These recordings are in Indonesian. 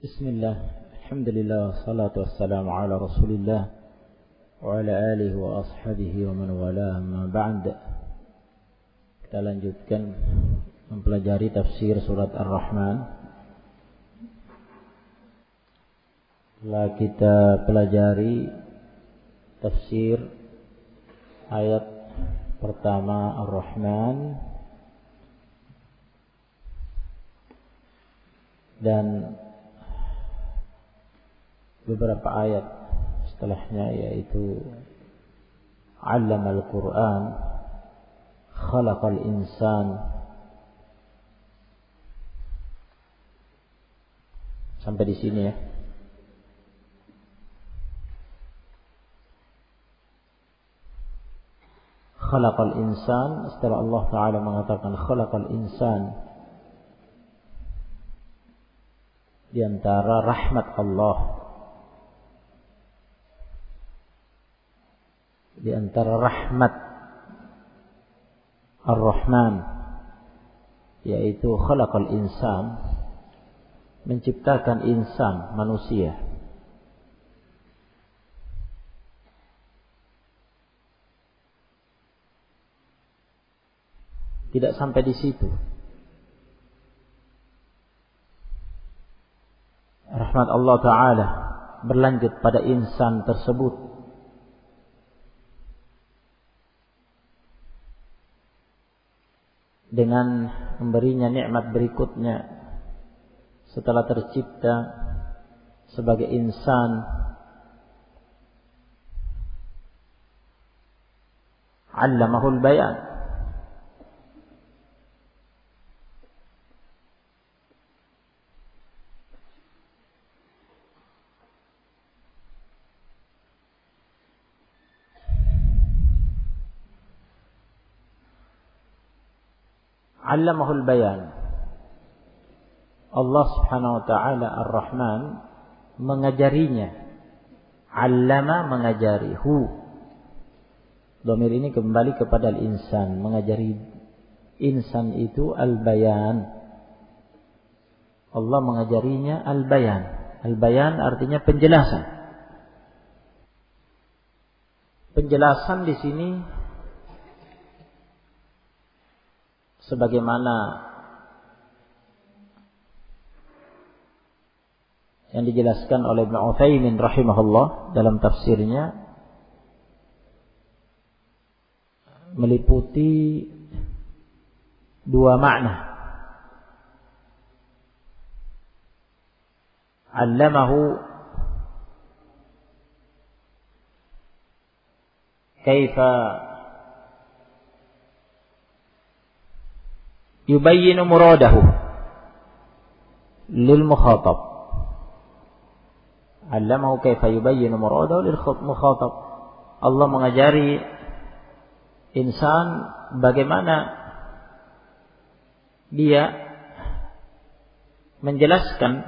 Bismillah, alhamdulillah, salatu wassalamu ala rasulillah wa ala alihi wa ashabihi wa man wala, amma ba'd. Kita lanjutkan mempelajari tafsir surat Ar-Rahman. Setelah kita pelajari tafsir ayat pertama Ar-Rahman dan beberapa ayat setelahnya, yaitu Allamal Quran, Khalaqal Insan, sampai di sini ya. Khalaqal Insan, setelah Allah Ta'ala mengatakan Khalaqal Insan, di antara rahmat Allah, di antara rahmat Ar-Rahman, yaitu Khalaqal Insan, menciptakan insan, manusia. Tidak sampai di situ. Rahmat Allah Ta'ala berlanjut pada insan tersebut dengan memberinya nikmat berikutnya. Setelah tercipta sebagai insan, Allamahul Bayan, Allamahul Bayan. Allah Subhanahu wa ta'ala Ar-Rahman mengajarinya. Allama, mengajari. Hu, dhamir ini kembali kepada al-insan, mengajari insan itu al-bayan. Allah mengajarinya al-bayan. Al-bayan artinya penjelasan. Penjelasan di sini sebagaimana yang dijelaskan oleh Ibnu Utsaimin rahimahullah dalam tafsirnya, meliputi dua makna. Allamahu kaifa yubayyinu muradahu lil mukhatab. Allamahu kaifa yubayyinu muradahu lil mukhatab. Allah mengajari insan bagaimana dia menjelaskan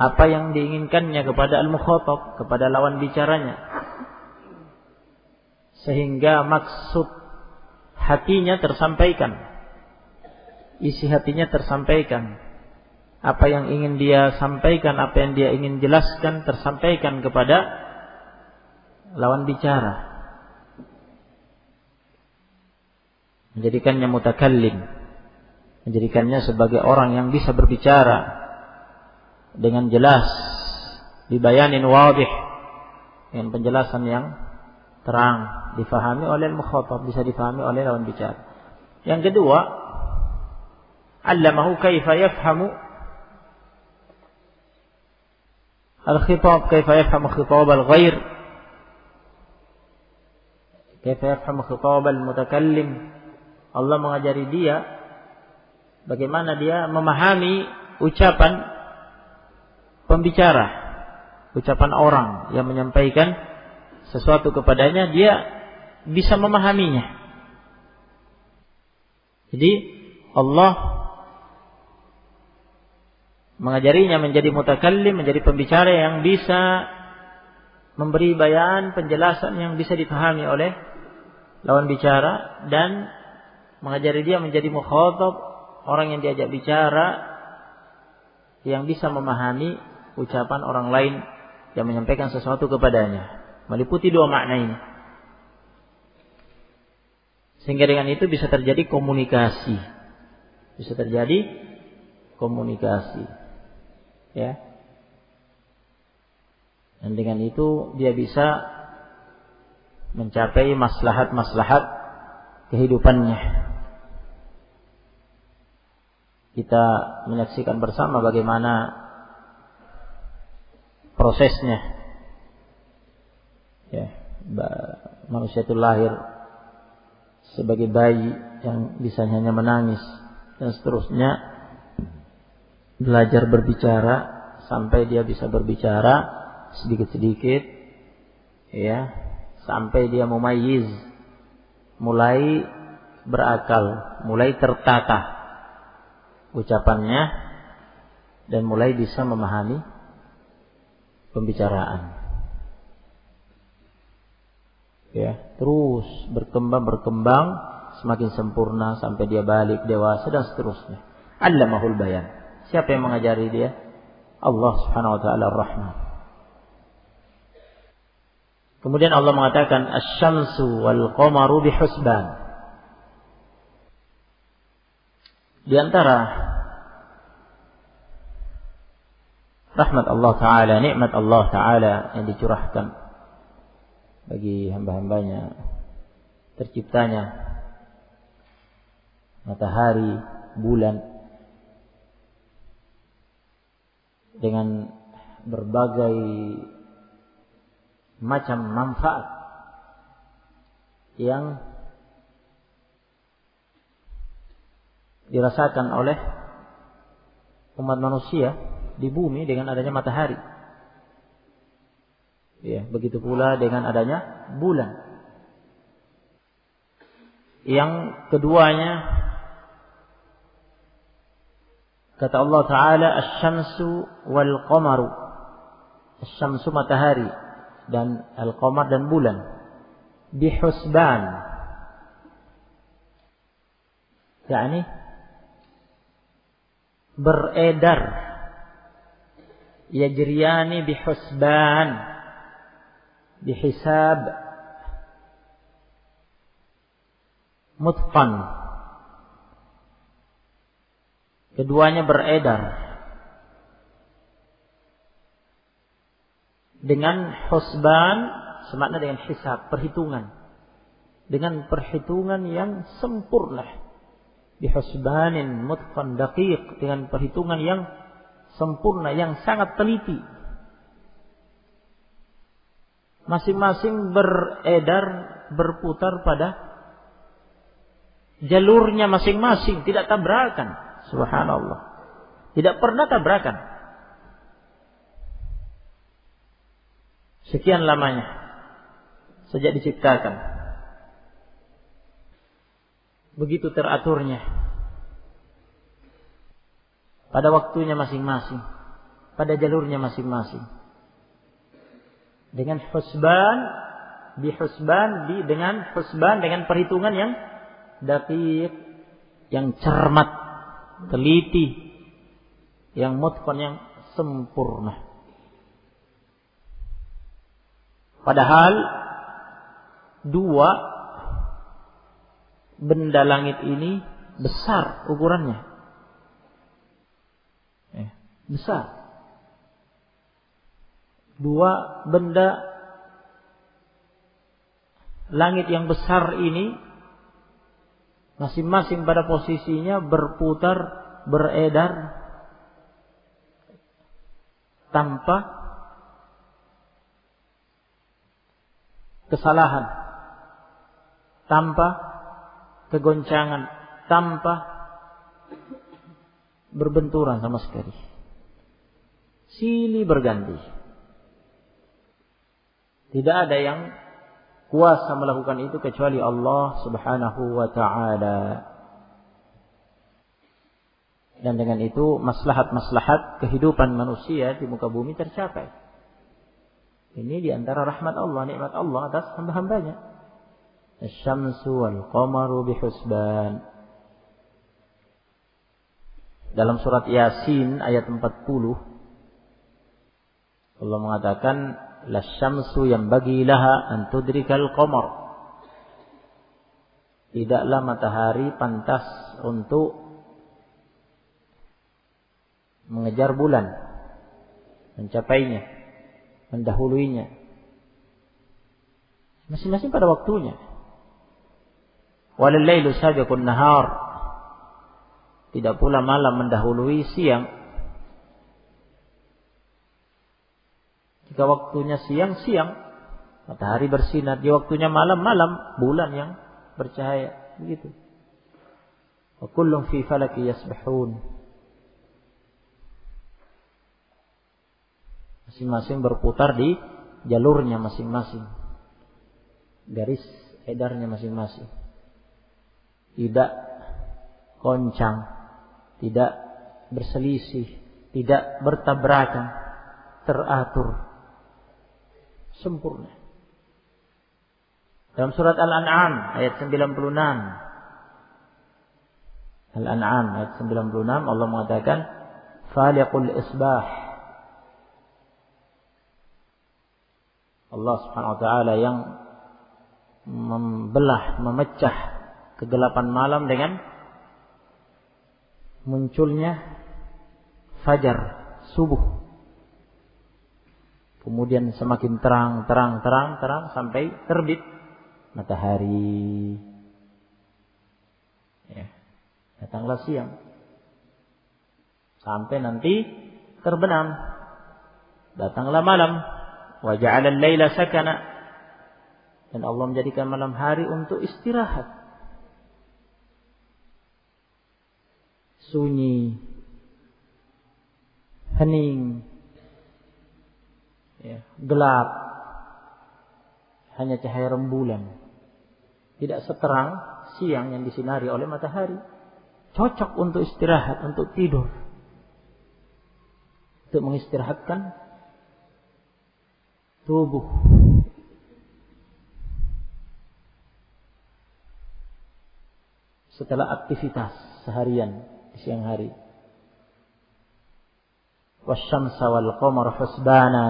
apa yang diinginkannya kepada al-mukhatab, kepada lawan bicaranya, sehingga maksud hatinya tersampaikan, isi hatinya tersampaikan, apa yang ingin dia sampaikan, apa yang dia ingin jelaskan tersampaikan kepada lawan bicara, menjadikannya mutakallim, menjadikannya sebagai orang yang bisa berbicara dengan jelas, dibayanin wadih, dengan penjelasan yang terang, difahami oleh al-mukhatab, bisa difahami oleh lawan bicara. Yang kedua, allamahu kaifa yafhamu al-khitab, kaifa yafhamu khitab al-ghair, kaifa yafhamu khitab al-mutakallim. Allah mengajari dia bagaimana dia memahami ucapan pembicara, ucapan orang yang menyampaikan sesuatu kepadanya, dia bisa memahaminya. Jadi Allah mengajarinya menjadi mutakallim, menjadi pembicara yang bisa memberi bayan, penjelasan yang bisa dipahami oleh lawan bicara, dan mengajari dia menjadi mukhatab, orang yang diajak bicara yang bisa memahami ucapan orang lain yang menyampaikan sesuatu kepadanya. Meliputi dua makna ini. Sehingga dengan itu bisa terjadi komunikasi. Bisa terjadi komunikasi. Ya. Dan dengan itu dia bisa mencapai maslahat-maslahat kehidupannya. Kita menyaksikan bersama bagaimana prosesnya. Ya, manusia itu lahir sebagai bayi yang bisa hanya menangis dan seterusnya, belajar berbicara sampai dia bisa berbicara sedikit-sedikit, ya, sampai dia mumayyiz, mulai berakal, mulai tertata ucapannya dan mulai bisa memahami pembicaraan. Ya, terus berkembang semakin sempurna sampai dia balik dewasa dan seterusnya. Allamahul bayan. Siapa yang mengajari dia? Allah Subhanahu wa taala Ar-Rahman. Kemudian Allah mengatakan asy-syamsu wal qamaru bihusban. Di antara rahmat Allah taala, nikmat Allah taala yang dicurahkan bagi hamba-hambanya, terciptanya matahari, bulan dengan berbagai macam manfaat yang dirasakan oleh umat manusia di bumi dengan adanya matahari. Ya, begitu pula dengan adanya bulan. Yang keduanya, kata Allah Ta'ala, asy-syamsu wal qamaru. Asy-syamsu matahari dan al-qamar dan bulan. Bihusban. yakni beredar. Yajriyani bihusban. Bihisab mutqan. Keduanya beredar dengan husban, semakna dengan hisab, perhitungan. Dengan perhitungan yang sempurna. Bihusbanin mutqan daqiq, dengan perhitungan yang sempurna, yang sangat teliti. Masing-masing beredar, berputar pada jalurnya masing-masing, tidak tabrakan. Subhanallah. Tidak pernah tabrakan. Sekian lamanya sejak diciptakan. Begitu teraturnya. Pada waktunya masing-masing, pada jalurnya masing-masing. Dengan husban, dengan husban, dengan perhitungan yang daqiq, yang cermat, teliti, yang mutqan, yang sempurna. Padahal dua benda langit ini besar ukurannya, besar. Dua benda langit yang besar ini masing-masing pada posisinya berputar, beredar tanpa kesalahan, tanpa kegoncangan, tanpa berbenturan sama sekali. Silih berganti. Tidak ada yang kuasa melakukan itu kecuali Allah Subhanahu wa ta'ala. Dan dengan itu maslahat-maslahat kehidupan manusia di muka bumi tercapai. Ini di antara rahmat Allah, nikmat Allah atas hamba-hambanya. Asy-syamsu wal qamaru bihusban. Dalam surat Yasin ayat 40 Allah mengatakan lasyamsu yanbaghi laha an tudrikal qamar. Tidaklah matahari pantas untuk mengejar bulan, mencapainya, mendahuluinya. Masing-masing pada waktunya. Walal lailu sabiqun nahar. Tidak pula malam mendahului siang. Jika waktunya siang, siang. Matahari bersinar. Di waktunya malam, malam. Bulan yang bercahaya. Begitu. Wa kullun fi falaki yasbahun. Masing-masing berputar di jalurnya masing-masing. Garis edarnya masing-masing. Tidak goncang. Tidak berselisih, tidak bertabrakan, teratur, sempurna. Dalam surat Al-An'am ayat 96. Al-An'am ayat 96 Allah mengatakan Faliqul Isbah. Allah Subhanahu wa taala yang membelah, memecah kegelapan malam dengan munculnya fajar, subuh. Kemudian semakin terang sampai terbit matahari. Ya. Datanglah siang. Sampai nanti terbenam. Datanglah malam. Wa ja'ala al-laila sakana. Dan Allah menjadikan malam hari untuk istirahat. Sunyi, hening, ya, gelap, hanya cahaya rembulan. Tidak seterang siang yang disinari oleh matahari. Cocok untuk istirahat, untuk tidur, untuk mengistirahatkan tubuh. Setelah aktivitas seharian di siang hari. Wasyamsa wal qamara husbana.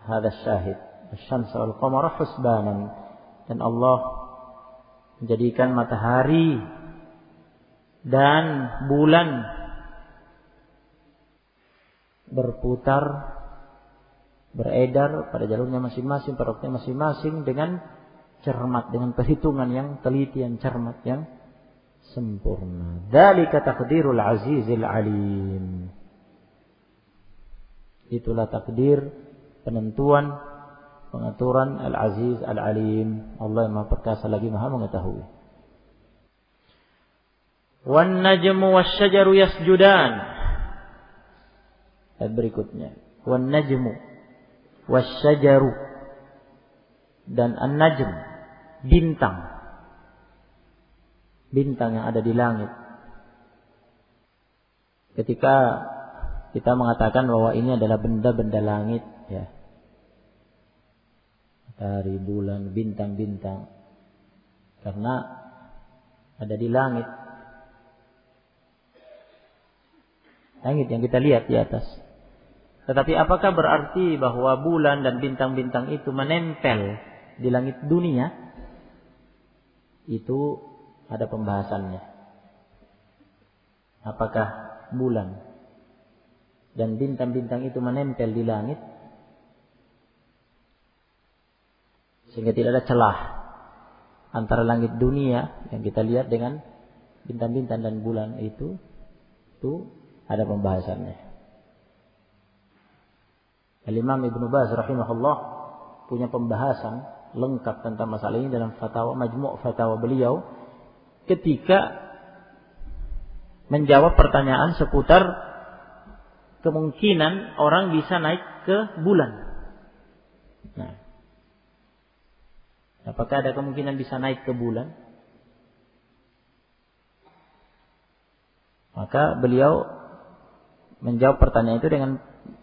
Hadha syahid. Wasyamsa wal qamara husbanan. Dan Allah menjadikan matahari dan bulan berputar, beredar pada jalurnya masing-masing, pada waktunya masing-masing dengan cermat, dengan perhitungan yang teliti, yang cermat, yang sempurna. Dzalika taqdirul azizil alim. Itulah takdir, penentuan, pengaturan al-aziz al-alim. Allah yang Maha Perkasa lagi Maha mengetahui. Wan najmu wasyajaru yasjudan. Ayat berikutnya. Wan najmu wasyajaru. Dan an-najm, bintang. Bintang yang ada di langit. Ketika kita mengatakan bahwa ini adalah benda-benda langit, ya, matahari, bulan, bintang-bintang, karena ada di langit. Langit yang kita lihat di atas. Tetapi apakah berarti bahwa bulan dan bintang-bintang itu menempel di langit dunia? Itu ada pembahasannya. Apakah bulan dan bintang-bintang itu menempel di langit sehingga tidak ada celah antara langit dunia yang kita lihat dengan bintang-bintang dan bulan itu ada pembahasannya. Al-Imam Ibnu Baz rahimahullah punya pembahasan lengkap tentang masalah ini dalam fatwa, majmu' fatwa beliau, ketika menjawab pertanyaan seputar kemungkinan orang bisa naik ke bulan. Nah, apakah ada kemungkinan bisa naik ke bulan? Maka beliau menjawab pertanyaan itu dengan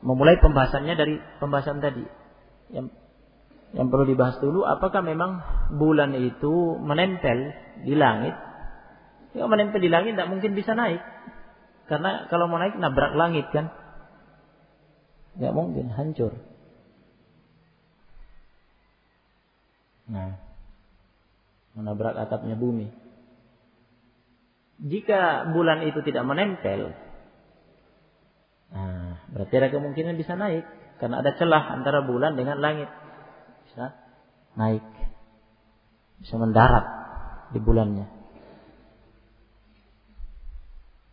memulai pembahasannya dari pembahasan tadi. Yang perlu dibahas dulu, apakah memang bulan itu menempel di langit? Jika menempel di langit tidak mungkin bisa naik. Karena kalau mau naik nabrak langit kan. Nggak mungkin, hancur. Nah, menabrak atapnya bumi. Jika bulan itu tidak menempel, nah, berarti ada kemungkinan bisa naik. Karena ada celah antara bulan dengan langit. Bisa naik. Bisa mendarat di bulannya.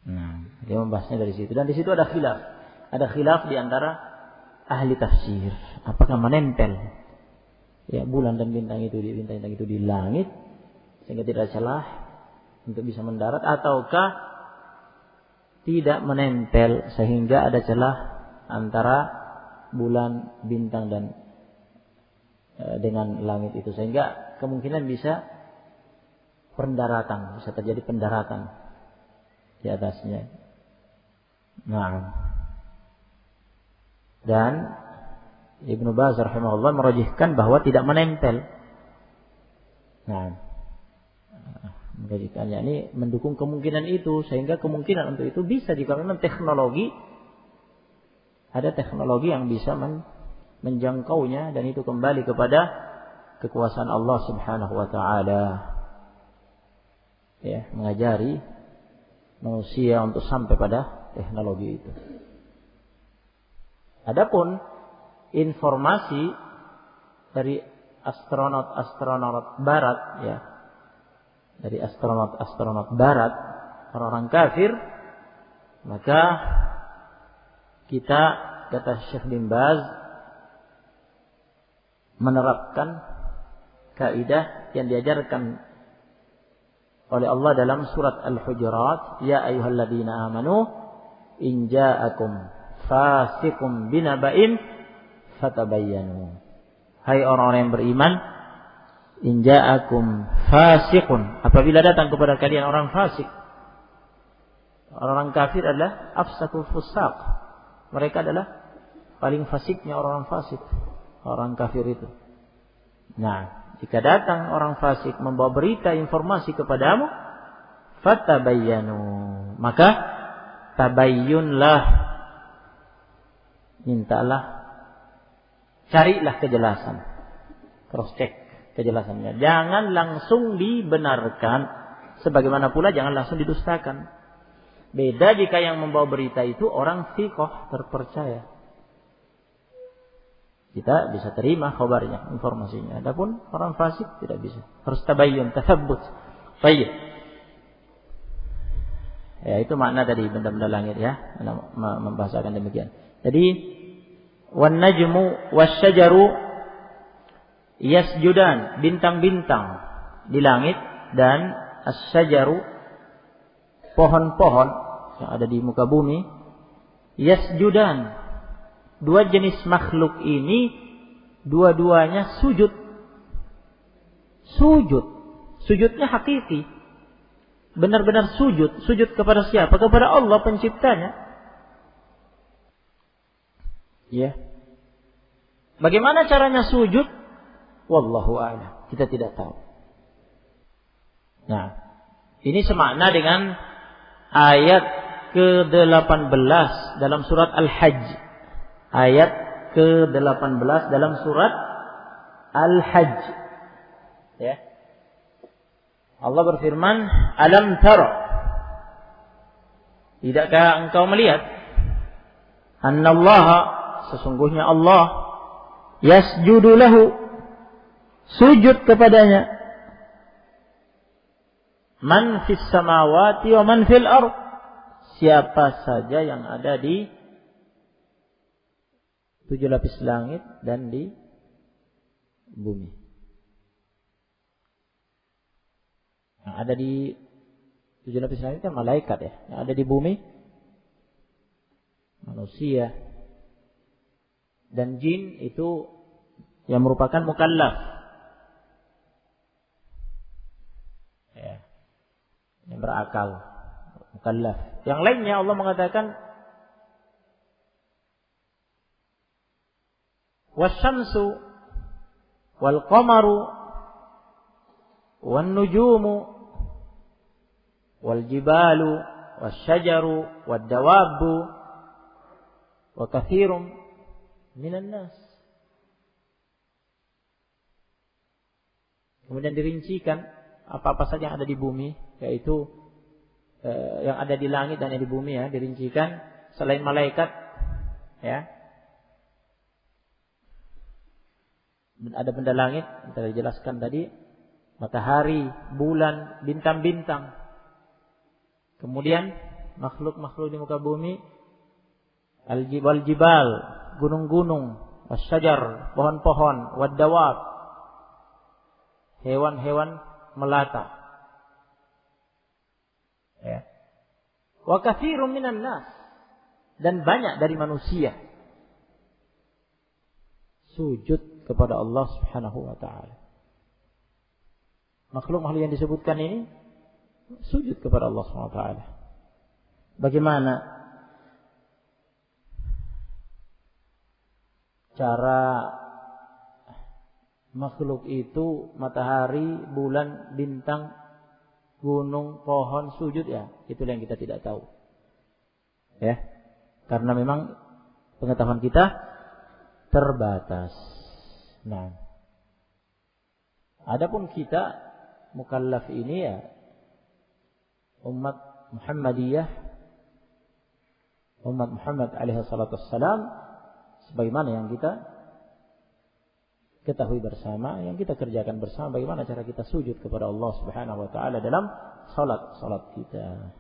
Nah, dia membahasnya dari situ. Dan di situ ada khilaf. Ada khilaf di antara ahli tafsir. Apakah menempel ya bulan dan bintang itu di langit sehingga tidak celah untuk bisa mendarat, ataukah tidak menempel sehingga ada celah antara bulan, bintang dan dengan langit itu, sehingga kemungkinan bisa pendaratan, bisa terjadi pendaratan di atasnya. Nah, dan Ibnu Baz rahimahullah merajihkan bahwa tidak menempel. Nah, merajihkannya ini mendukung kemungkinan itu, sehingga kemungkinan untuk itu bisa jika memang ada teknologi yang bisa menjangkaunya, dan itu kembali kepada kekuasaan Allah Subhanahu wa taala. Ya, mengajari manusia untuk sampai pada teknologi itu. Adapun informasi dari astronot barat, ya, dari astronot barat, orang-orang kafir, maka kita, kata Syekh bin Baz, menerapkan kaidah yang diajarkan oleh Allah dalam surat Al-Hujurat, ya ayyuhalladzina amanu in ja'akum fasiqun binaba'in fatabayyanu. Hai orang-orang yang beriman, in ja'akum fasiqun, apabila datang kepada kalian orang fasik. Orang kafir adalah afsakul fusaq. Mereka adalah paling fasiknya orang fasik, orang kafir itu. Nah, jika datang orang fasik membawa berita informasi kepadamu, fatabayyanu, maka tabayyunlah, mintalah, carilah kejelasan, cross check kejelasannya. Jangan langsung dibenarkan, sebagaimana pula jangan langsung didustakan. Beda jika yang membawa berita itu orang thiqah, terpercaya. Kita bisa terima khabarnya, informasinya. Adapun orang fasik tidak bisa. Harus tabayyun, tathabbut. Baik. Ya, itu makna dari benda-benda langit, ya. Membahasakan demikian. Jadi, wan najmu wasyajaru yasjudan, bintang-bintang di langit, dan asyajaru, pohon-pohon yang ada di muka bumi, yasjudan. Dua jenis makhluk ini dua-duanya sujud. Sujudnya hakiki. Benar-benar sujud. Sujud kepada siapa? Kepada Allah penciptanya. Ya. Bagaimana caranya sujud? Wallahu a'lam. Kita tidak tahu. Nah, ini semakna dengan ayat ke-18 dalam surat Al-Hajj. Ayat ke-18 dalam surat Al-Hajj. Ya. Allah berfirman, alam tara, tidakkah engkau melihat, annallaha, sesungguhnya Allah, yasjudu lahu, sujud kepadanya, man fis samawati wa man fil ardh, siapa saja yang ada di 7 lapis langit dan di bumi. Yang ada di 7 lapis langit kan malaikat, ya. Yang ada di bumi manusia dan jin, itu yang merupakan mukallaf, ya, yang berakal, mukallaf. Yang lainnya Allah mengatakan wasyamsu wal qamaru wan nujumu wal jibalu wasyajaru waddawabu wa katsirum minan nas. Kemudian dirincikan apa-apa saja yang ada di bumi, yaitu yang ada di langit dan yang di bumi ya, dirincikan selain malaikat ya. Dan ada benda langit, kita jelaskan tadi, matahari, bulan, bintang-bintang. Kemudian makhluk-makhluk di muka bumi, al-jibal, gunung-gunung, wasyajar, pohon-pohon, waddawab, hewan-hewan melata. Ya. Wa katsirun minan nas, dan banyak dari manusia sujud kepada Allah Subhanahu wa taala. Makhluk-makhluk yang disebutkan ini sujud kepada Allah Subhanahu wa taala. Bagaimana cara makhluk itu, matahari, bulan, bintang, gunung, pohon sujud ya? Itulah yang kita tidak tahu. Ya. Karena memang pengetahuan kita terbatas. Nah, adapun kita mukallaf ini ya umat Muhammadiyah, umat Muhammad alaihi salatu wassalam, sebagaimana yang kita ketahui bersama, yang kita kerjakan bersama, bagaimana cara kita sujud kepada Allah Subhanahu wa taala dalam salat kita.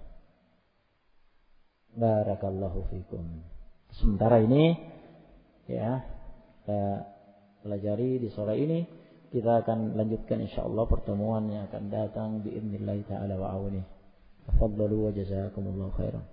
Barakallahu fikum. Sementara ini ya, kita pelajari di sore ini, kita akan lanjutkan insyaallah pertemuan yang akan datang biidznillah taala wa auni. Tafaddalu wa jazakumullahu khairan.